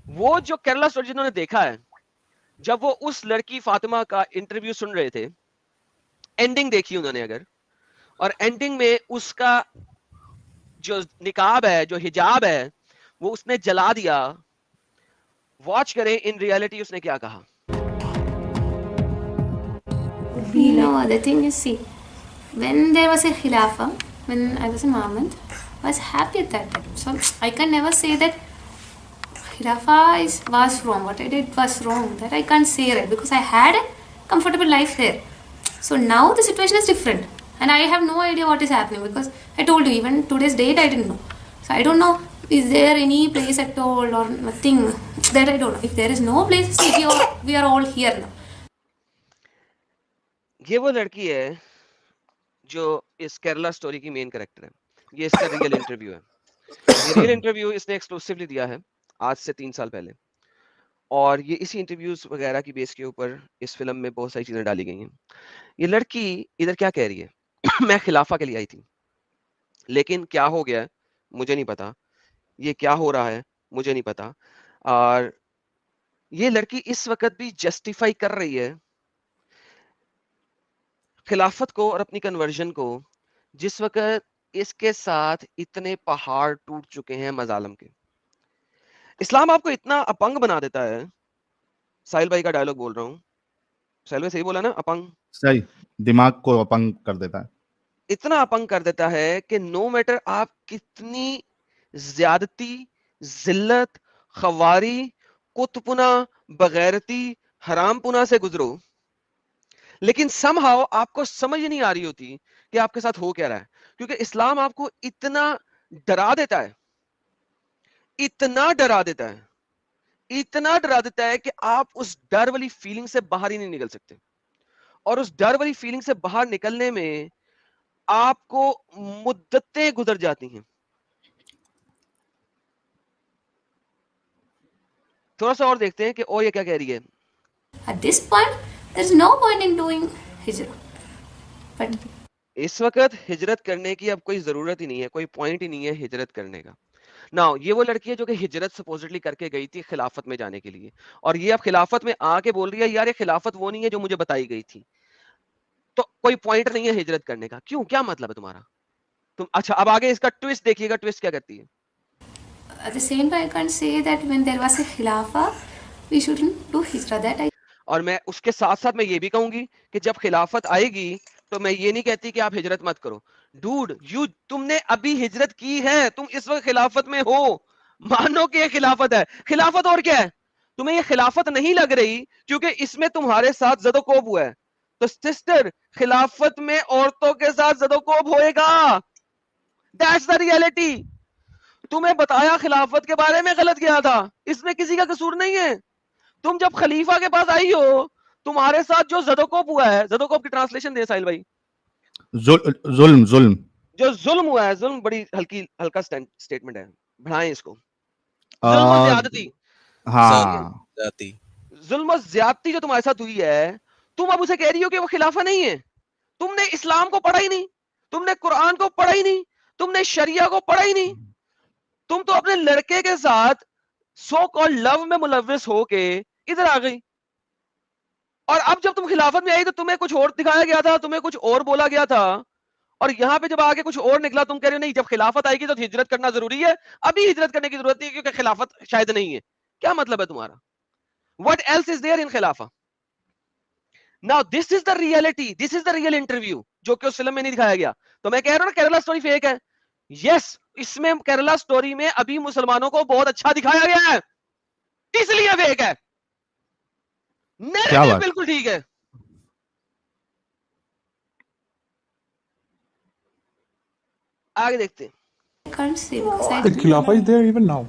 वो जो केरला स्टोरी जिन्होंने देखा है, जब वो उस लड़की फातिमा का इंटरव्यू सुन रहे थे, एंडिंग देखी उन्होंने अगर, और एंडिंग में उसका जो निकाब है, जो हिजाब है, वो उसने जला दिया। वॉच करें इन रियलिटी उसने क्या कहा। No, the thing is, see, when there was a Khilafah, when I was in Mahmud, I was happy at that time. So I can never say that Khilafah was wrong. What I did was wrong. That I can't say, right, because I had a comfortable life there. So now the situation is different, and I have no idea what is happening, because I told you, even today's date I didn't know. So I don't know, is there any place at all or nothing, that I don't know. If there is no place, see, we are all here now. ये वो लड़की है जो इस Kerala story की main character है। ये इसका रियल इंटरव्यू है। ये रियल इंटरव्यू इसने एक्सक्लूसिवली दिया है आज से 3 साल पहले, और ये इसी इंटरव्यूज वगैरह की बेस के ऊपर इस फिल्म में बहुत सारी चीजें डाली गई हैं। ये लड़की इधर क्या कह रही है मैं खिलाफा के लिए आई थी, लेकिन क्या हो गया है मुझे नहीं पता, ये क्या हो रहा है मुझे नहीं पता। और ये लड़की इस वक्त भी जस्टिफाई कर रही है खिलाफत को और अपनी कन्वर्जन को, जिस वक्त इसके साथ इतने पहाड़ टूट चुके हैं मजालम के। इस्लाम आपको इतना अपंग बना देता है, साहिल भाई का डायलॉग बोल रहा हूँ, साहिल भाई सही बोला ना, अपंग, सही, दिमाग को अपंग कर देता है। इतना अपंग कर देता है कि नो मैटर आप कितनी ज्यादती, जिल्लत, खवारी, कुतपुना, बगैरती, हरामपुना से गुजरो, लेकिन समहाउ आपको समझ नहीं आ रही होती कि आपके साथ हो क्या रहा है, क्योंकि इस्लाम आपको इतना डरा देता है, इतना डरा देता है, इतना डरा देता है कि आप उस डर वाली फीलिंग से बाहर ही नहीं निकल सकते। और उस डर वाली फीलिंग से बाहर निकलने में आपको मुद्दतें गुजर जाती हैं। थोड़ा सा और देखते हैं कि और ये क्या कह रही है। At this point, there is no point in doing hijrah. But इस वक्त हिजरत करने की अब कोई जरूरत ही नहीं है, कोई पॉइंट ही नहीं है हिजरत करने का। नाउ ये वो लड़की है जो कि हिजरत सपोजिटली करके गई थी खिलाफत में जाने के लिए, और ये अब खिलाफत में आके बोल रही है यार ये खिलाफत वो नहीं है जो मुझे बताई गई थी, तो कोई पॉइंट नहीं है हिजरत करने का। क्यों, क्या मतलब है तुम्हारा? तुम अच्छा अब आगे इसका ट्विस्ट देखिएगा, ट्विस्ट क्या करती है। at the same time, I can't say that when there was a khilafah, we shouldn't do hijrah. That I और मैं उसके साथ साथ मैं ये भी कहूंगी कि जब खिलाफत आएगी तो मैं ये नहीं कहती कि आप हिजरत मत करो। डूड तुमने अभी हिजरत की है, तुम इस वक्त खिलाफत में हो, मानो कि ये खिलाफत है। खिलाफत और क्या है? तुम्हें ये खिलाफत नहीं लग रही क्योंकि इसमें तुम्हारे साथ जदोकोब हुआ है। तो सिस्टर, खिलाफत में औरतों के साथ जदोकोब होएगा, दैट्स द रियलिटी। तुम्हें बताया खिलाफत के बारे में गलत किया था, इसमें किसी का कसूर नहीं है। तुम जब खलीफा के पास आई हो, तुम्हारे साथ जो जदोकोब हुआ है, जदोकोब की ट्रांसलेशन दे साहिल भाई। जुल्म, जुल्म जो जुल्म हुआ है, जुल्म बड़ी हल्का स्टेटमेंट है, बढ़ाएं इसको। जुल्म और ज्यादती, हाँ, जुल्म और ज्यादती जो तुम्हारे साथ हुई है, तुम अब उसे कह रही हो कि वो खिलाफा नहीं है। तुमने इस्लाम को पढ़ा ही नहीं, तुमने कुरान को पढ़ा ही नहीं, तुमने शरिया को पढ़ा ही नहीं। तुम तो अपने लड़के के साथ सो कॉल्ड लव में मुलविस होके इधर आ गई, और अब जब तुम खिलाफत में आई तो तुम्हें कुछ और दिखाया गया था, तुम्हें कुछ और बोला गया था, और यहां पे जब आगे कुछ और निकला तुम कह रहे हो नहीं जब खिलाफत आएगी तो हिजरत करना जरूरी है, अभी हिजरत करने की जरूरत नहीं क्योंकि खिलाफत शायद नहीं है। क्या मतलब है तुम्हारा? What else is there in खिलाफा? Now this is the reality, this is the real interview जो कि उस फिल्म में नहीं दिखाया गया। तो मैं कह रहा हूं ना केरला स्टोरी फेक है। यस, इसमें केरला स्टोरी में अभी मुसलमानों को बहुत अच्छा दिखाया गया है, इसलिए फेक है। नैरेटिव बिल्कुल ठीक है। आगे देखते हैं। can't say because I The Khilafah is there even now.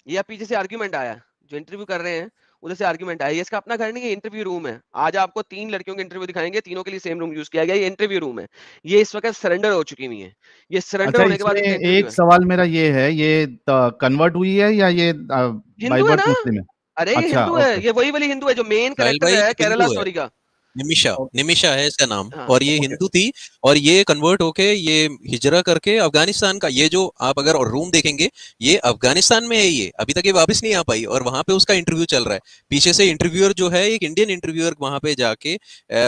ये पीछे से आर्ग्यूमेंट आया, जो इंटरव्यू कर रहे हैं उधर से आर्ग्यूमेंट आया। ये इसका अपना घर नहीं है, इंटरव्यू रूम है। आज आपको 3 लड़कियों के इंटरव्यू दिखाएंगे, तीनों के लिए सेम रूम यूज किया गया। ये इंटरव्यू रूम है, ये इस वक्त सरेंडर हो चुकी हुई है। ये सरेंडर अच्छा, होने के बाद इसमें इनका इंटरव्यू एक है। सवाल मेरा ये है, ये कन्वर्ट हुई है या ये हिंदू बाई है बर्थ ना? मुस्लिम है? अरे ये अच्छा, हिंदू है, ओके। ये वही वाली हिंदू है जो मेन कैरेक्टर है केरला स्टोरी का। निमिषा, निमिषा है इसका नाम, हाँ, और ये ओके हिंदू थी, और ये कन्वर्ट होके ये हिजरा करके अफगानिस्तान का, ये जो आप अगर और रूम देखेंगे, ये अफगानिस्तान में है, ये अभी तक ये वापस नहीं आ पाई, और वहां पे उसका इंटरव्यू चल रहा है। पीछे से इंटरव्यूअर जो है, एक इंडियन इंटरव्यूअर वहां पे जाके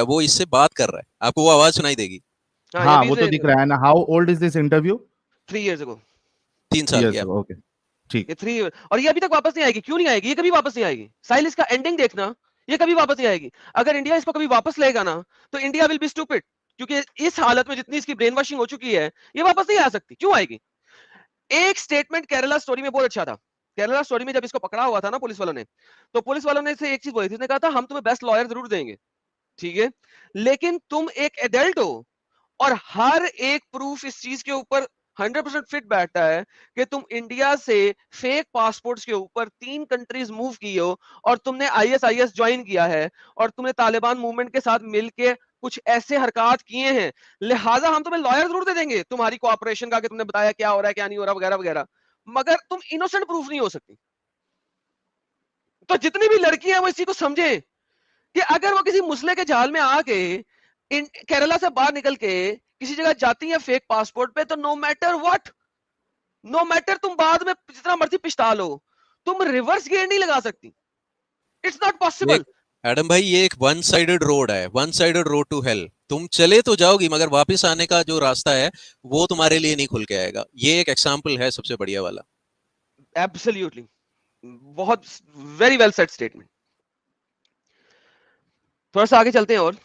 वो इससे बात कर रहा है, आपको वो आवाज सुनाई देगी। हाँ, हाँ, अभी वो तो से दिख रहा है ना। How old is this interview? 3 years ago। 3 साल यस, गया। ओके, ठीक। ये 3 और ये अभी तक वापस नहीं आएगी। क्यों नहीं आएगी? ये कभी वापस नहीं आएगी। साहिल, इसका एंडिंग देखना, ये कभी वापस नहीं आएगी। अगर इंडिया इसको कभी वापस लेगा ना, तो इंडिया विल बी स्टूपिड, क्योंकि इस हालत में जितनी इसकी ब्रेन वॉशिंग हो चुकी है, ये वापस नहीं आ सकती। क्यों आएगी? एक स्टेटमेंट केरला स्टोरी में बहुत अच्छा था। केरला स्टोरी में जब इसको पकड़ा हुआ था ना पुलिस वालों ने, तो पुलिस वालों ने इसे एक चीज बोली थी, उसने कहा था हम तुम्हें बेस्ट लॉयर जरूर देंगे, ठीक है, लेकिन तुम एक एडल्ट हो और हर एक प्रूफ इस चीज के ऊपर 100% फिट बैठता है कि तुम इंडिया से फेक पासपोर्ट्स के ऊपर 3 कंट्रीज मूव की हो, और तुमने आईएसआईएस ज्वाइन किया है, और तुमने तालिबान मूवमेंट के साथ मिलके कुछ ऐसे हरकत किए हैं, लिहाजा हम तुम्हें लॉयर जरूर दे देंगे तुम्हारी कोऑपरेशन का, कि तुमने बताया क्या हो रहा है क्या नहीं हो रहा वगैरह वगैरह, मगर तुम इनोसेंट प्रूफ नहीं हो सकती। तो जितनी भी लड़कियां हैं वो इसी को समझे कि अगर वो किसी मुसले के जाल में आके केरला से बाहर निकल के किसी जगह जाती है फेक पासपोर्ट पे, तो no matter what, no matter तुम बाद में जितना मर्जी पिछता लो, तुम रिवर्स गियर नहीं लगा सकती। It's not possible. एडम भाई, ये एक वन साइडेड रोड है, one sided road to hell. तुम चले तो जाओगी, मगर वापस आने का जो रास्ता है वो तुम्हारे लिए नहीं खुल के आएगा। ये एक एग्जांपल है सबसे बढ़िया वाला। एब्सोल्युटली, बहुत वेरी वेल सेट स्टेटमेंट। थोड़ा सा आगे चलते हैं और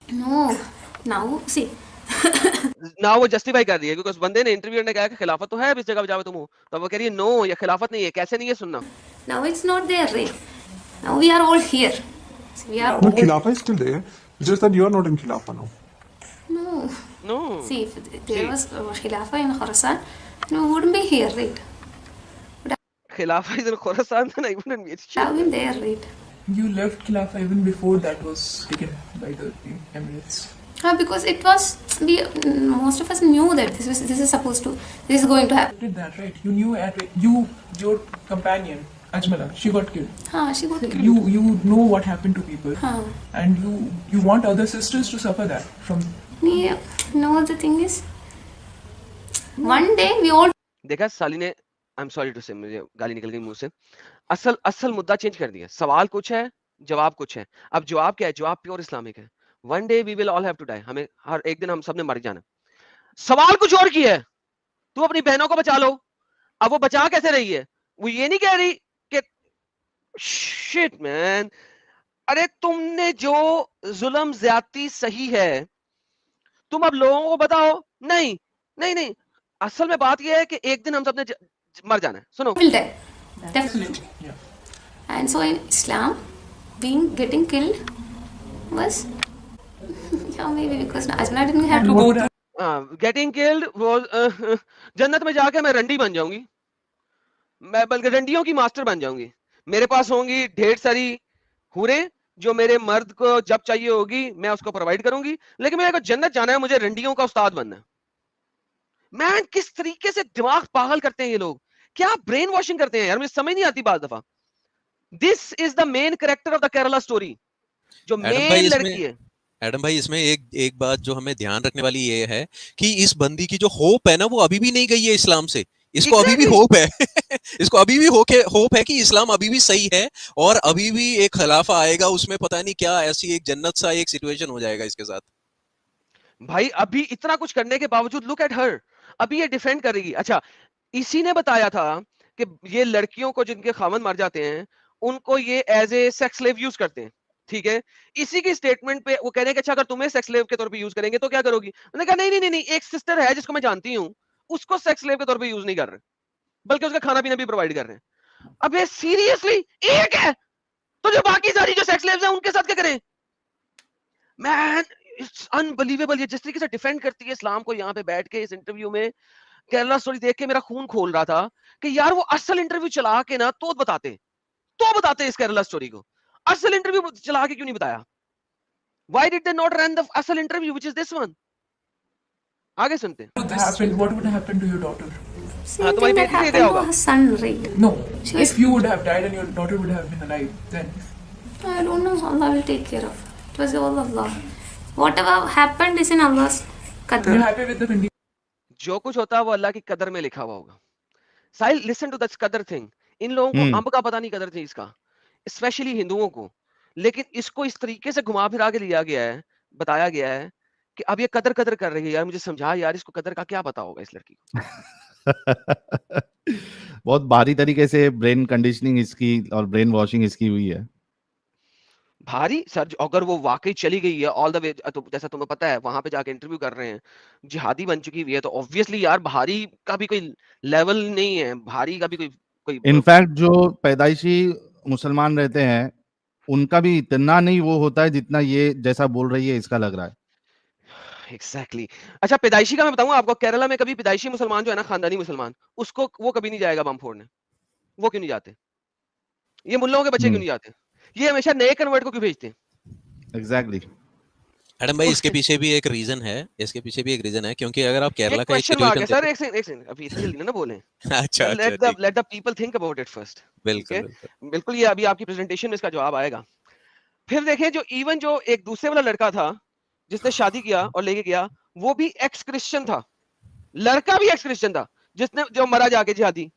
No, now see. ना वो जस्टिफाई कर रही है, क्योंकि उस बंदे ने, इंटरव्यूअर ने कहा कि खिलाफत तो है इस जगह जाओ तुम हो, तो वो कह रही है नो, ये खिलाफत नहीं है। कैसे नहीं है? सुनना, Now it's not there, right? Now we are all here. See, we are No, all. Khilafah is still there. It's just that you are not in Khilafah now. No. No See, if there was Khilafah in Khorasan, no, we wouldn't be here, right? खिलाफत इधर खुरासान था, नहीं wouldn't be. We have been there, right? You left Khilafah even before that was taken by the Emirates. Because it was most of us knew that this is going to happen. Did that right? You knew your companion Ajmala, she got killed. She got killed. You know what happened to people, and you want other sisters to suffer that from. Yeah. No, the thing is, one day we all. देखा साली ने, I am sorry to से, मुझे गाली निकल गई मुंह से। असल मुद्दा चेंज कर दिया। सवाल कुछ है, जवाब कुछ है। अब जवाब क्या है? जवाब प्योर इस्लामिक है। One day we will all have to die, हमें हर एक दिन हम सब ने मर जाना। सवाल कुछ और की है, तू अपनी बहनों को बचा लो। अब वो बचा कैसे रही है? वो ये नहीं कह रही कि शिट मैन, अरे तुमने जो जुल्म ज्यादती सही है, तुम अब लोगों को बताओ। नहीं नहीं नहीं, असल में बात यह है कि एक दिन हम सबने मर जाना है। सुनो, will die. Definitely. Absolutely, yeah. And so in Islam, getting killed was yeah, maybe because Ajmala didn't have To to go go. that getting killed was, जन्नत में जाके मैं रंडी बन जाऊंगी, मैं बल्कि रंडियों की मास्टर बन जाऊंगी। मेरे पास होंगी ढेर सारी हुरें जो मेरे मर्द को जब चाहिए होगी मैं उसको प्रोवाइड करूंगी, लेकिन मेरे को जन्नत जाना है, मुझे रंडियों का उस्ताद बनना है। मैन, किस तरीके से दिमाग पागल करते हैं ये लोग, क्या ब्रेन वॉशिंग करते हैं यार, मुझे समझ नहीं आती बात दफा। This is the main character of the Kerala story, जो मेन लड़की है। एडम भाई, इसमें एक बात जो हमें ध्यान रखने वाली ये है कि इस बंदी की जो होप है ना, वो अभी भी नहीं गई है इस्लाम से। इसको अभी भी होप है इसको अभी भी होप है कि इस्लाम अभी भी सही है, और अभी भी एक खिलाफा आएगा, उसमें पता नहीं क्या ऐसी एक जन्नत सा एक सिचुएशन हो जाएगा इसके साथ। भाई अभी इतना कुछ करने के बावजूद लुक एट हर, अभी ये डिफेंड करेगी। अच्छा, इसी ने बताया था कि ये लड़कियों को जिनके खामन मर जाते हैं उनको ये as a sex slave use करते हैं, ठीक है। इसी की स्टेटमेंट पे वो कह रहे हैं कि अच्छा अगर तुम्हें सेक्स स्लेव के तौर पे यूज करेंगे तो क्या करोगी? मैंने कहा नहीं नहीं नहीं नहीं, एक सिस्टर है जिसको मैं जानती हूँ, उसको सेक्स स्लेव के तौर पे यूज नहीं कर रहे, बल्कि उसका खाना पीना भी प्रोवाइड कर रहे हैं। अब ये सीरियसली एक है, तो जो बाकी सारी जो सेक्स स्लेव्स हैं उनके साथ क्या करें? Man, it's unbelievable. ये जिस तरीके से डिफेंड करती है इस्लाम को यहाँ पे बैठ के इस इंटरव्यू में, केरला स्टोरी देख के मेरा खून खोल रहा था कि यार वो असल इंटरव्यू चला के ना तो बताते इस केरला स्टोरी को। असल इंटरव्यू चला के क्यों नहीं बताया? Why did they not run the असल interview which is this one? आगे सुनते हैं। what would happen to your daughter? Same तुम्हारी thing that बेटी ने happened दिया to होगा। her son, right? No, She was- if you would have died and your daughter would have been alive, then I don't know. Allah will take care of. It was all Allah. Whatever happened is in Allah's You're qadr. happy with the condition जो कुछ होता है वो अल्लाह की कदर में लिखा हुआ होगा. साहिल, लिसन टू दैट कदर थिंग. इन लोगों को अंब का पता नहीं कदर चीज का, स्पेशली हिंदुओं को. लेकिन इसको इस तरीके से घुमा फिरा के लिया गया है, बताया गया है कि अब ये कदर कदर कर रही है. यार मुझे समझा यार, इसको कदर का क्या पता होगा इस लड़की को. बहुत भारी तरीके से ब्रेन कंडीशनिंग इसकी और ब्रेन वॉशिंग इसकी हुई है. भारी सर, अगर वो वाकई चली गई है ऑल द वे, तो जैसा तुम्हें पता है वहां पे जाके इंटरव्यू कर रहे हैं, जिहादी बन चुकी हुई है, तो ऑब्वियसली यार भारी का भी कोई लेवल नहीं है, भारी का भी कोई इनफैक्ट जो पैदाइशी मुसलमान रहते हैं उनका भी इतना नहीं वो होता है जितना ये जैसा बोल रही है इसका लग रहा है. एग्जैक्टली. अच्छा, पैदाइशी का मैं बताऊं आपको, केरला में कभी पैदाइशी मुसलमान जो है ना, खानदानी मुसलमान, उसको वो कभी नहीं जाएगा बम फोड़ने. वो क्यों नहीं जाते? ये मुल्लों के बच्चे क्यों नहीं जाते? ये हमेशा नए कन्वर्ट को क्यों भेजते हैं? एग्जैक्टली. एडम भाई, इसके पीछे भी एक रीजन है, क्योंकि अगर आप केरला एक का क्वेश्चन मार्क है स्टीरियोटाइप सर, एक सेकंड अभी इतनी जल्दी ना बोलें. अच्छा अच्छा let the people think about it first. बिल्कुल Okay? बिल्कुल. बिल्कुल, ये अभी आपकी प्रेजेंटेशन में इसका जवाब आएगा. फिर देखें, जो इवन जो एक दूसरे वाला लड़का था जिसने शादी किया और लेके गया, वो भी एक्स क्रिश्चियन था. लड़का भी एक्स क्रिश्चियन था जिसने जो मरा जाके जिहादी.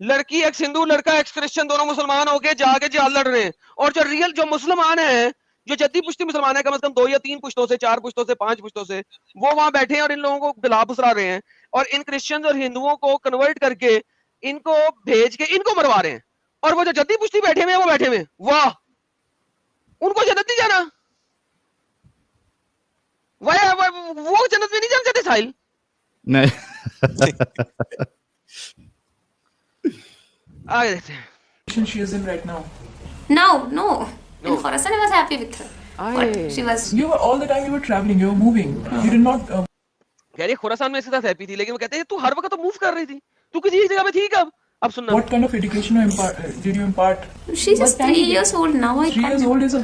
लड़की एक्स हिंदू, लड़का एक्स क्रिश्चियन, दोनों मुसलमान होके जाके जिहाद लड़ रहे हैं. और जो रियल जो मुसलमान है, जो जद्दी पुश्ती मुसलमान है, कम से कम 2 या 3 पुश्तों से, 4 पुश्तों से, 5 पुश्तों से, वो वहां बैठे हैं और इन लोगों को बिला बुसरा रहे हैं. और इन क्रिश्चियंस और हिंदुओं को कन्वर्ट करके इनको भेज के इनको मरवा रहे हैं. और वो जो जद्दी पुश्ती बैठे हुए हैं, वो बैठे हुए हैं. वाह, उनको जन्नत नहीं जाना? वो जन्नत में नहीं जाना चाहते साहिल? नहीं. आगे देखते हैं. she is in right now. No, no. In No. Khorasan, I was happy with her. But she was. You were all the time you were traveling, you were moving. You did not. कह रही है खुरासान में इसके साथ happy थी, लेकिन वो कहते हैं तू हर वक्त तो मूव कर रही थी, तू किसी एक जगह पे थी कब? अब सुनना. What kind of education did you impart? She's just 3 years old now. I 3 years can't. old is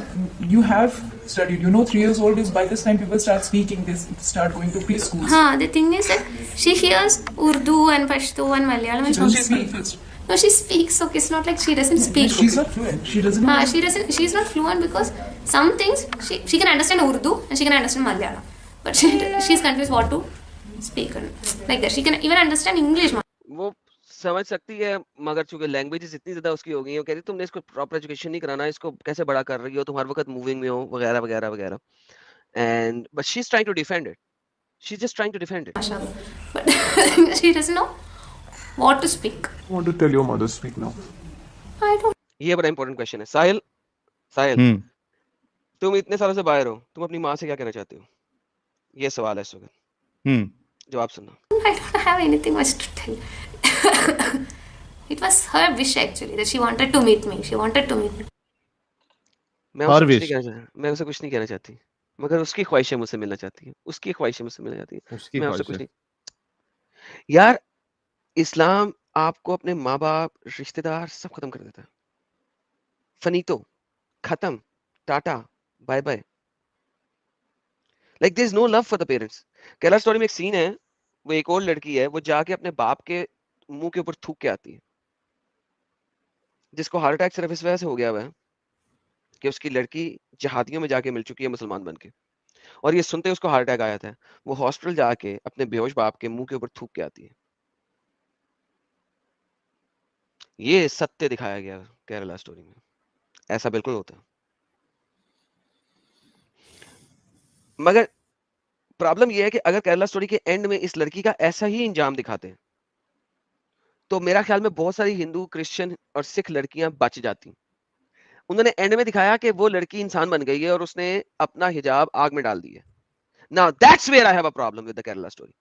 you have studied. You know, 3 years old is by this time people start speaking. They start going to preschools. The thing is that she hears Urdu and Pashto and Malayalam and So she Sanskrit. speaks. No, she speaks. Okay, it's not like she doesn't speak. She's not fluent. She doesn't know. She doesn't. She's not fluent because some things she can understand Urdu and she can understand Malayalam, but she's confused what to speak and like that. She can even understand English. वो समझ सकती है, मगर चूंकि languages इतनी ज्यादा उसकी हो गई है, वो कह रही है तुमने इसको प्रॉपर एजुकेशन नहीं कराना, इसको कैसे बड़ा कर रही हो, तुम हर वक्त मूविंग में हो, वगैरह वगैरह वगैरह. And but she is trying to defend it. She is just trying to defend it. Mashallah. But she doesn't know what to speak. I want to tell your mother speak now. I don't. ये बड़ा important question है. साहिल, साहिल, तुम इतने सालों से बाहर हो, तुम अपनी माँ से क्या कहना चाहते हो? ये सवाल है इस वक्त. जवाब सुनना. I don't have anything much to tell. It was her wish actually that she wanted to meet me. She wanted to meet me. मैं Her उसे कुछ wish. नहीं कहना चाहता, मैं उसे कुछ नहीं कहना चाहती, मगर उसकी ख्वाहिशें मुझसे मिलना चाहती है, उसकी ख्वाहिशें मुझसे मिलना चाहती है. उसकी मैं उससे कुछ ख्वाहिश नहीं. यार, इस्लाम आपको अपने माँ बाप, रिश्तेदार सब खत्म कर देता है. फनीतो, खत्म, टाटा, bye bye. Like there is no love for the parents. Kerala Story में एक सीन है, वो एक और लड़की है, वो जाके अपने बाप के मुंह के ऊपर थूक के आती है, जिसको हार्ट अटैक सिर्फ इस वजह से हो गया हुआ है कि उसकी लड़की जहादियों में जाके मिल चुकी है मुसलमान बन के, और ये सुनते ही उसको हार्ट अटैक आया था. वो हॉस्पिटल जाके अपने बेहोश बाप के मुंह के ऊपर थूक के आती है. ये सत्य दिखाया गया केरला स्टोरी में. ऐसा बिल्कुल होता है. मगर प्रॉब्लम यह है कि अगर केरला स्टोरी के एंड में इस लड़की का ऐसा ही इंजाम दिखाते हैं, तो मेरा ख्याल में बहुत सारी हिंदू, क्रिश्चियन और सिख लड़कियां बच जाती. उन्होंने एंड में दिखाया कि वो लड़की इंसान बन गई है और उसने अपना हिजाब आग में डाल दी है. Now that's where I have a problem with the Kerala Story.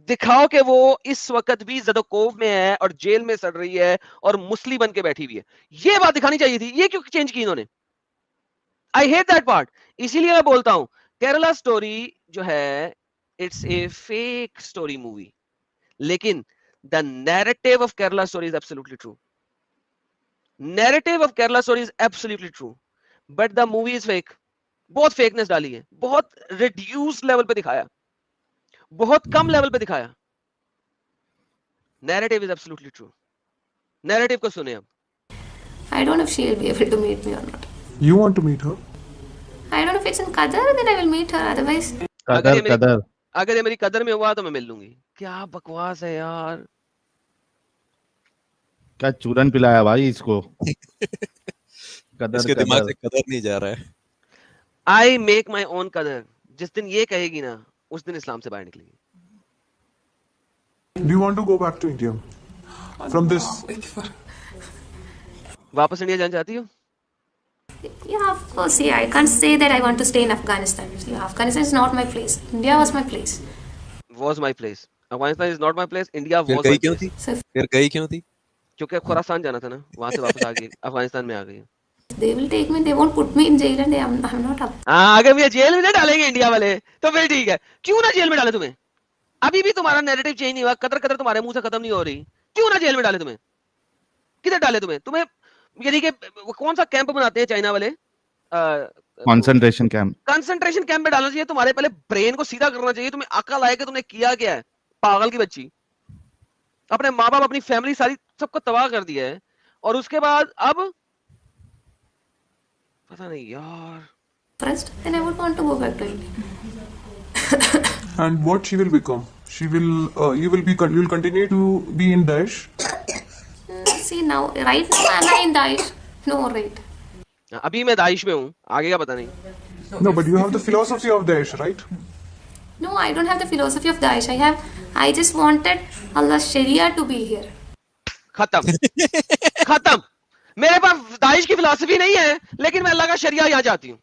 दिखाओ कि वो इस वक्त भी ज़दोकोव में है और जेल में सड़ रही है और मुस्लिम बन के बैठी हुई है. ये बात दिखानी चाहिए थी. ये क्यों चेंज की इन्होंने? I hate that part. इसीलिए मैं बोलता हूं केरला स्टोरी जो है, it's a fake story movie, लेकिन the narrative of Kerala story is absolutely true. Narrative of Kerala story is absolutely true, but the movie is fake. बहुत फेकनेस डाली है, बहुत रिड्यूस लेवल पे दिखाया, बहुत कम लेवल पे दिखाया. Narrative is absolutely true. Narrative को सुने अब. I don't know if she will be able to meet me or not. You want to meet her? I don't know if it's in Qatar, then I will meet her. Otherwise, अगर ये कदर मेरी कदर अगर ये मेरी कदर में हुआ तो मैं मिल लूंगी। क्या बकवास है यार। क्या चूरन पिलाया भाई इसको। कदर इसके दिमाग कदर से कदर नहीं जा रहा है। आई मेक माई ओन कदर। जिस दिन ये कहेगी ना, उस दिन इस्लाम से बाहर निकलेगी। Do you want to go back to India from this? वापस इंडिया जाना चाहती हो? yeah, of course. Yeah, I can't say that I want to stay in Afghanistan. See, Afghanistan is not my place. India was my place. Was my place. Afghanistan is not my place. India फिर was गई my क्यों place. थी? So फिर गई क्यों थी? क्योंकि खुरासान जाना था ना, वहां से वापस आ गई, अफगानिस्तान में आ गई। if they will take me. They won't put me in jail, and I'm not up. हाँ, अगर मुझे जेल में ना डालेंगे इंडिया वाले तो फिर ठीक है। क्यों ना जेल में डाले तुम्हें? अभी भी तुम्हारा नैरेटिव चेंज नहीं हुआ, कदर कदर तुम्हारे मुंह से खत्म नहीं हो रही। क्यों ना जेल में डाले तुम्हें? किधर डाले तुम्हें? तुम्हें यानी कि कौन सा कैंप बनाते हैं चाइना वाले? Concentration camp. कंसंट्रेशन कैंप में डालना चाहिए। तुम्हारे पहले ब्रेन को सीधा करना चाहिए। तुम्हें अकल आए कि तुमने किया क्या है। पागल की बच्ची, अपने माँ बाप, अपनी फैमिली सारी सबको तबाह कर दिया है, और उसके बाद अब पता नहीं यार। First, then I would want to go back to India. And what she will become? She will. You will continue to be in Daesh. See now, right now am I in Daesh? No, right. अभी मैं Daesh में हूँ, आगे का पता नहीं। No, but you have the philosophy of Daesh, right? No, I don't have the philosophy of Daesh. I just wanted Allah's Sharia to be here. खत्म। खत्म। मेरे पास दाइश की फिलॉसफी नहीं है, लेकिन मैं अल्लाह का शरिया यहाँ चाहती हूँ।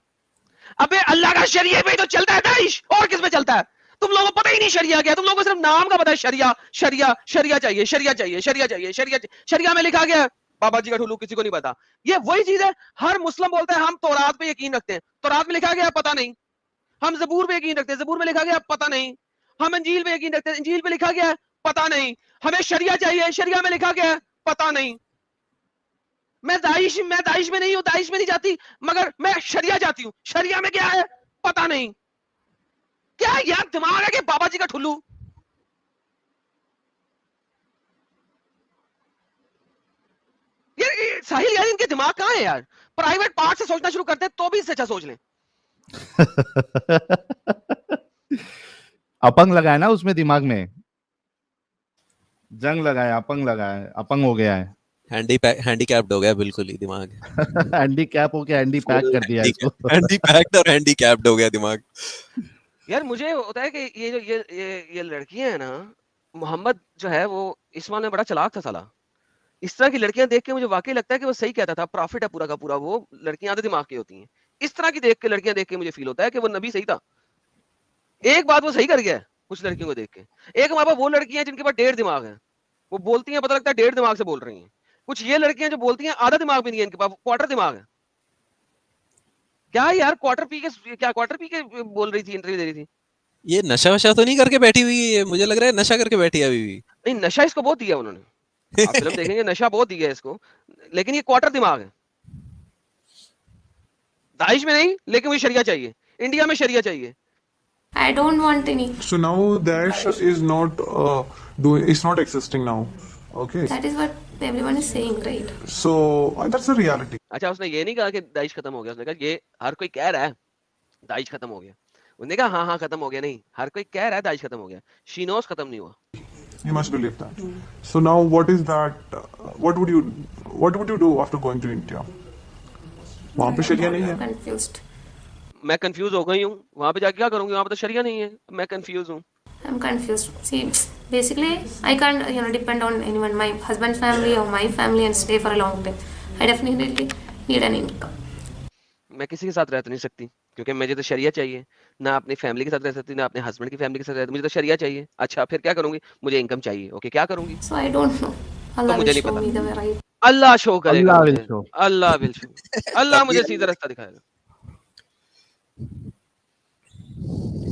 अबे अल्लाह का शरिया पे तो चलता है दाइश, और किस पे चलता है? तुम लोगों को पता ही नहीं शरिया क्या। तुम लोगों को सिर्फ नाम का पता है, शरिया शरिया शरिया चाहिए, शरिया चाहिए, शरिया चाहिए, शरिया। शरिया में लिखा गया है, बाबा जी का ठुल्लू, किसी को नहीं पता। ये वही चीज है, हर मुस्लिम बोलता है हम तौरात पे यकीन रखते हैं। तौरात में लिखा गया पता नहीं। हम जबूर पे यकीन रखते हैं, जबूर में लिखा गया पता नहीं। हम अंजील पे यकीन रखते हैं, अंजील पे लिखा गया पता नहीं। हमें शरिया चाहिए, शरिया में लिखा गया पता नहीं। मैं दाइश में नहीं हूं, दाइश में नहीं जाती, मगर मैं शरिया जाती हूं। शरिया में क्या है पता नहीं। क्या यार दिमाग है कि बाबा जी का ठुल्लू। यार साहिल, यार इनके दिमाग कहां है यार। प्राइवेट पार्ट से सोचना शुरू करते हैं तो भी इससे अच्छा सोच लें। अपंग लगाया ना उसमें, दिमाग में जंग लगाया, अपंग लगाया, अपंग हो गया है। हैंडीकैप्ड हो गया बिल्कुल ही दिमाग। हैंडीकैप हो गया, हैंडी पैक कर दिया इसको। हैंडीकैप्ड और हैंडीकैप्ड हो गया दिमाग। यार मुझे होता है कि ये जो ये लड़कियां हैं ना, मोहम्मद जो है वो इस मामले में बड़ा चालाक था साला। इस तरह की लड़कियां देख के मुझे वाकई लगता है कि वो सही कहता था, प्रॉफिट है पूरा का पूरा। वो लड़कियां आधे दिमाग की होती हैं। इस तरह की लड़कियां देख के मुझे फील होता है कि वो नबी सही था। एक बात वो सही कर गया है कुछ लड़कियों को देख के। एक हमारे पास वो लड़कियां जिनके पास 1.5 दिमाग है, वो बोलती हैं पता लगता है 1.5 दिमाग से बोल रही हैं। कुछ ये लड़कियां जो बोलती हैं आधा दिमाग भी नहीं है इनके पास, क्वार्टर दिमाग है। क्या यार क्वार्टर पी के बोल रही थी, इंटरव्यू दे रही थी। ये नशा वशा तो नहीं करके बैठी हुई है? मुझे लग रहा है नशा करके बैठी है अभी भी। नहीं, नशा इसको बहुत दिया उन्होंने। आप फिल्म देखेंगे नशा बहुत दिया है इसको, लेकिन ये क्वार्टर दिमाग है। दाइश में नहीं, लेकिन मुझे शरिया चाहिए, इंडिया में शरिया चाहिए। I don't want any. So now Daesh is not it's not existing now. Okay. That is what everyone is saying, right? So that's the reality. अच्छा, उसने ये नहीं कहा कि दाइश खत्म हो गया। उसने कहा ये हर कोई कह रहा है दाइश खत्म हो गया। उसने कहा हाँ खत्म हो गया। नहीं, हर कोई कह रहा है दाइश खत्म हो गया। शी नोस खत्म नहीं हुआ। You must believe that. So now what is that? What would you do after going to India? वहाँ पे शरिया नहीं है। Confused. मैं कंफ्यूज हो गई हूँ। वहां पे जाके क्या करूंगी? वहां पे तो शरिया नहीं है। मैं कंफ्यूज हूँ। I'm confused. See, basically, I can't depend on anyone, my husband's family or my family, and stay for a long time. I definitely need an income. मैं किसी के साथ रह तो नहीं सकती, क्योंकि मुझे तो शरिया चाहिए। ना अपनी फैमिली के साथ रह सकती, ना अपने हस्बैंड की फैमिली के साथ रह सकती। मुझे तो शरिया चाहिए। अच्छा, फिर क्या करूंगी? मुझे इनकम चाहिए। ओके, क्या करूंगी? So I don't know. Allah मुझे will नहीं show पता। me the way right. Allah show करेगा। अल्लाह will मुझे। show. Allah will show. Allah मुझे सीधा रास्ता दिखाएगा।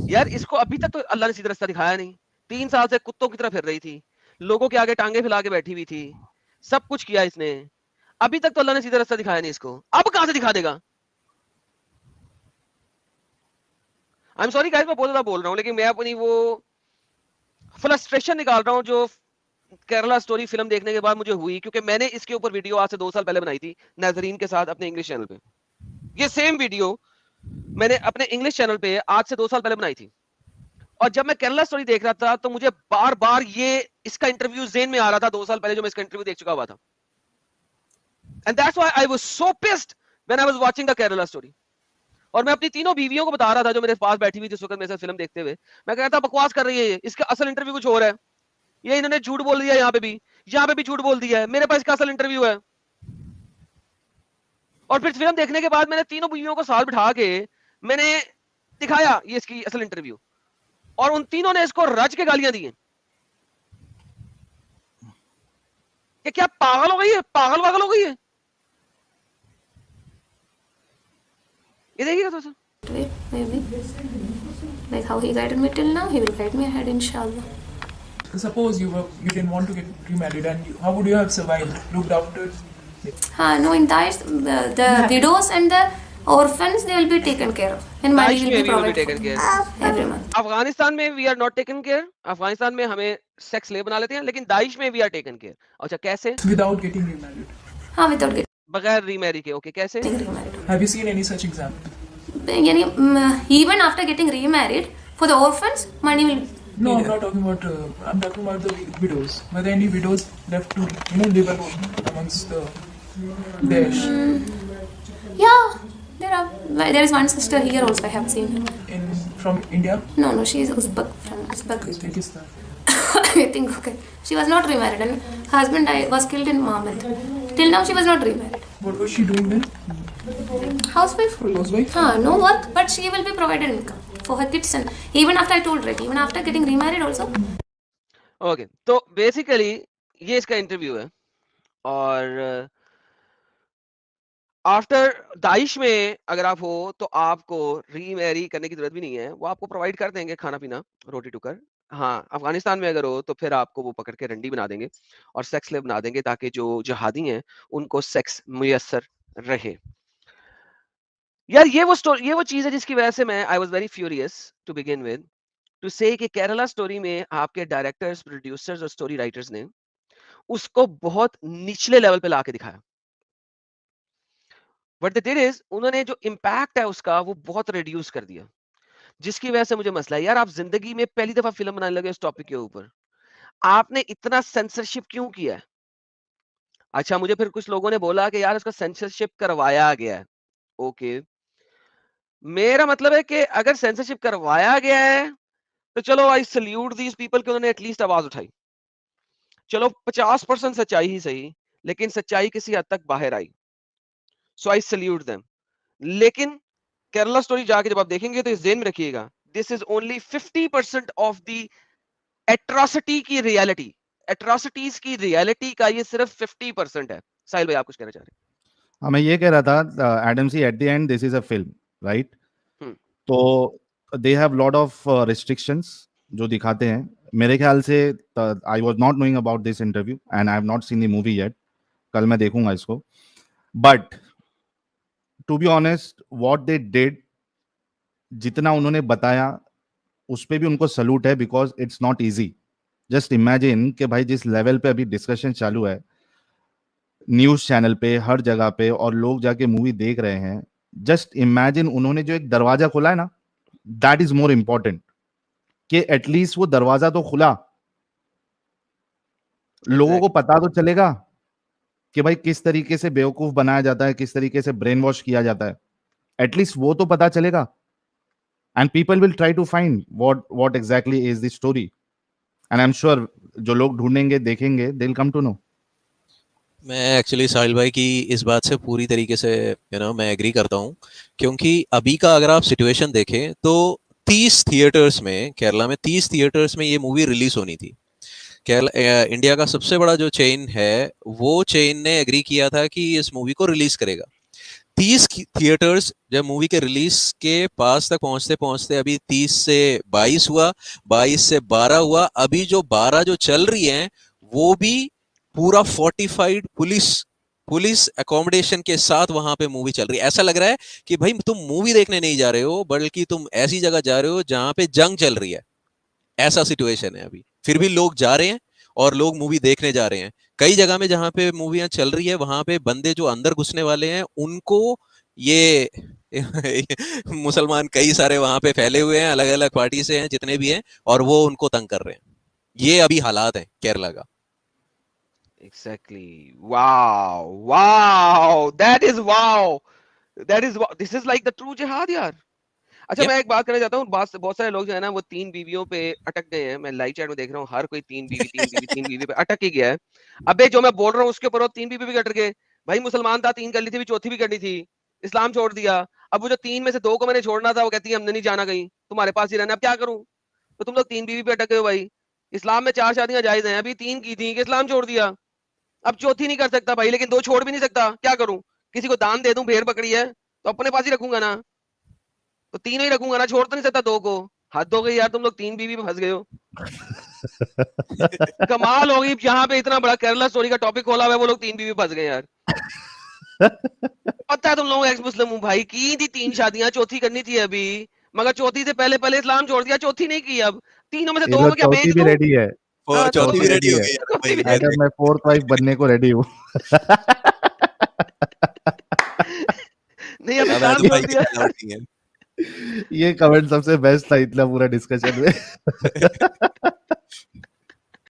यार इसको अभी तक तो अल्लाह ने सीधा रास्ता दिखाया नहीं। 3 साल से कुत्तों की तरह फिर रही थी, लोगों के आगे टांगे फैला के बैठी हुई थी, सब कुछ किया इसने। अभी तक तो अल्लाह ने सीधा रास्ता दिखाया नहीं इसको। अब कहां से दिखा देगा? आई एम सॉरी गाइस, मैं बहुत ज्यादा बोल रहा हूं, लेकिन मैं अपनी वो फ्रस्ट्रेशन निकाल रहा हूं जो केरला स्टोरी फिल्म देखने के बाद मुझे हुई, क्योंकि मैंने इसके ऊपर वीडियो आज से 2 साल पहले बनाई थी नाजरीन के साथ अपने इंग्लिश चैनल पे। ये सेम वीडियो मैंने अपने इंग्लिश चैनल पे आज से 2 साल पहले बनाई थी, और जब मैं केरला स्टोरी देख रहा था तो मुझे बार बार ये इसका इंटरव्यू ज़हन में आ रहा था 2 साल पहले जो मैं इसका इंटरव्यू देख चुका हुआ था। And that's why I was so pissed when I was watching the Kerala story. और मैं अपनी तीनों बीवियों को बता रहा था जो मेरे पास बैठी हुई थी जिस वक्त मेरे साथ फिल्म देखते हुए, मैं कह रहा था बकवास कर रही है ये, इसका असल इंटरव्यू कुछ और है, ये इन्होंने झूठ बोल दिया, यहाँ पे भी झूठ बोल दिया है, मेरे पास इसका असल इंटरव्यू है। और फिर फिल्म देखने के बाद मैंने तीनों बीवियों को साथ बिठा के मैंने दिखाया ये इसकी असल इंटरव्यू, और उन तीनों ने इसको रज के गालियां दी हैं कि क्या पागल हो गई है, पागल वागल हो गई है। ये देखिएगा तो sir, Maybe. Like how he guided me till now, he will guide me ahead, inshallah. Suppose you didn't want to get remarried, and how would you have survived? Looked after. No, in Daesh, the widows and the orphans, they will be taken care of. And money Daesh will में be भी will be provided taken for care। every month. Afghanistan में we are not taken care, Afghanistan में हमें sex ले बना लेते हैं, लेकिन दाइश में वी आर टेकन केयर। अच्छा कैसे? Without getting remarried. Without getting बगैर रीमैरी के। ओके कैसे? remarried. Have you seen any such example? Yani, even after getting remarried, for the orphans, money will. No, I'm not talking about. I'm talking about the widows. Were there any widows left to live alone amongst the Daesh? Yeah, there is one sister here also. I have seen her. From India? No, she is Uzbek, from Uzbek. Uzbekistan. I think okay. She was not remarried, and her husband was killed in Mohammed. Till now, she was not remarried. What was she doing then? Housewife. Housewife? No work, but she will be provided income for her kids, and even after I told right, even after getting remarried also. Okay तो basically ये इसका interview है, और after Daesh में अगर आप हो तो आपको रीमैरी करने की जरूरत भी नहीं है, वो आपको प्रोवाइड कर देंगे खाना पीना, रोटी टुकर। हाँ, अफगानिस्तान में अगर हो तो फिर आपको वो पकड़ के रंडी बना देंगे और सेक्स स्लेव बना देंगे ताकि जो जिहादी हैं उनको सेक्स मुयस्सर रहे। यार ये वो चीज है जिसकी वजह से मैं I was very furious to begin with to say कि केरला स्टोरी में आपके डायरेक्टर्स, प्रोड्यूसर्स और स्टोरी राइटर्स ने उसको बहुत निचले लेवल पे लाके दिखाया। व्हाट दे डिड इज उन्होंने जो इम्पैक्ट है उसका वो बहुत रिड्यूस कर दिया, जिसकी वजह से मुझे मसला है। यार आप जिंदगी में पहली दफा फिल्म बनाने लगे इस टॉपिक के ऊपर, आपने इतना सेंसरशिप क्यों किया है? अच्छा मुझे फिर कुछ लोगों ने बोला कि यार उसका सेंसरशिप करवाया गया है। ओके मेरा मतलब है कि अगर सेंसरशिप करवाया गया है तो चलो आई सल्यूट दीज पीपल कि उन्होंने एटलीस्ट आवाज उठाई। चलो 50% सच्चाई ही सही, लेकिन सच्चाई किसी हद तक बाहर आई, सो आई सल्यूट देम। लेकिन केरला स्टोरी जाके जब आप देखेंगे तो इस ज़हन में रखिएगा this is only 50% of the atrocity की रियलिटी। एट्रोसिटीज की रियलिटी का ये सिर्फ 50% है। साहिल भाई आप कुछ कहना चाह रहे हैं? हाँ मैं ये कह रहा था Adam see at the end this is a film right, तो they have lot of restrictions जो दिखाते हैं। मेरे ख्याल से I was not knowing about this interview and I have not seen the movie yet, कल मैं देखूंगा इसको। But to be honest what they did, जितना उन्होंने बताया उस पे भी उनको सलूट है because it's not easy. Just imagine कि भाई जिस लेवल पे अभी डिस्कशन चालू है न्यूज चैनल पे हर जगह पे और लोग जाके मूवी देख रहे हैं, जस्ट इमेजिन उन्होंने जो एक दरवाजा खोला है ना, दैट इज मोर इंपॉर्टेंट कि एटलीस्ट वो दरवाजा तो खुला, लोगों को पता तो चलेगा कि भाई किस तरीके से बेवकूफ बनाया जाता है, किस तरीके से ब्रेन वॉश किया जाता है, एटलीस्ट वो तो पता चलेगा। And people will try to find what exactly is the story, and I am sure जो लोग ढूंढेंगे देखेंगे they will come to know. मैं एक्चुअली साहिल भाई की इस बात से पूरी तरीके से मैं एग्री करता हूँ, क्योंकि अभी का अगर आप सिचुएशन देखें तो 30 थिएटर्स में, केरला में 30 थिएटर्स में ये मूवी रिलीज होनी थी। केरला इंडिया का सबसे बड़ा जो चेन है वो चेन ने एग्री किया था कि इस मूवी को रिलीज करेगा। 30 थिएटर्स जब मूवी के रिलीज के पास तक पहुंचते पहुंचते अभी 30 से 22 हुआ, 22 से 12 हुआ, अभी जो 12 जो चल रही हैं वो भी पूरा फोर्टिफाइड पुलिस अकोमोडेशन के साथ वहां पे मूवी चल रही है। ऐसा लग रहा है कि भाई तुम मूवी देखने नहीं जा रहे हो बल्कि तुम ऐसी जगह जा रहे हो जहां पे जंग चल रही है। ऐसा सिचुएशन है अभी, फिर भी लोग जा रहे हैं और लोग मूवी देखने जा रहे हैं। कई जगह में जहां पे मूवियां चल रही है वहां पे बंदे जो अंदर घुसने वाले हैं उनको ये मुसलमान कई सारे वहां पे फैले हुए हैं, अलग अलग पार्टी से हैं जितने भी हैं, और वो उनको तंग कर रहे हैं। ये अभी हालात है केरला का। Exactly. Wow. Wow. That is wow. That is wow. This is like the true jihad यार। अच्छा Yep. मैं एक बात करना चाहता हूँ, बहुत सारे लोग जो है ना वो 3 बीवियों पे अटक गए हैं। मैं लाइव चैट में देख रहा हूँ हर कोई 3 बीवी पे अटक ही गया है। अबे जो मैं बोल रहा हूँ उसके ऊपर वो 3 बीवी भी अटक गए। भाई मुसलमान था, 3 कर ली थी, चौथी भी करनी थी, इस्लाम छोड़ दिया। अब वो जो 3 में से 2 को मैंने छोड़ना था, वो कहती है हमने नहीं जाना कहीं, तुम्हारे पास ही रहना। अब क्या करूं? तो तुम लोग 3 बीवी पे अटक गए हो भाई। इस्लाम में 4 शादियां जायज हैं, अभी 3 की थी कि इस्लाम छोड़ दिया। अब चौथी नहीं कर सकता भाई, लेकिन 2 छोड़ भी नहीं सकता, क्या करूं? किसी को दान दे दूं, भेड़ बकरी है तो अपने पास ही रखूंगा ना, तो 3 ही रखूंगा ना, छोड़ तो नहीं सकता 2 को। हद हो गई यार, तुम लोग 3 बीवी पे फंस गए हो। कमाल होगी, यहाँ पे इतना बड़ा केरला स्टोरी का टॉपिक खोला हुआ है, वो लोग 3 बीवी फंस गए यार। पता है तुम लोग एक्स मुस्लिम हूँ भाई, की थी 3 शादियां, चौथी करनी थी अभी, मगर चौथी से पहले पहले इस्लाम छोड़ दिया, चौथी नहीं की। अब तीनों में से 2 इधर को क्या बेच चौथी भी दूं? रेडी है, हाँ, चौथी भी चौथी रेडी रेडी हो है। गई यार चौथी भी भाई। एडम मैं 4th वाइफ बनने को रेडी हूँ। नहीं अब अब इस्लाम एडम छोड़ भाई की दिया। अलाउड नहीं है। ये कमेंट सबसे बेस्ट था इतना पूरा डिस्कशन में।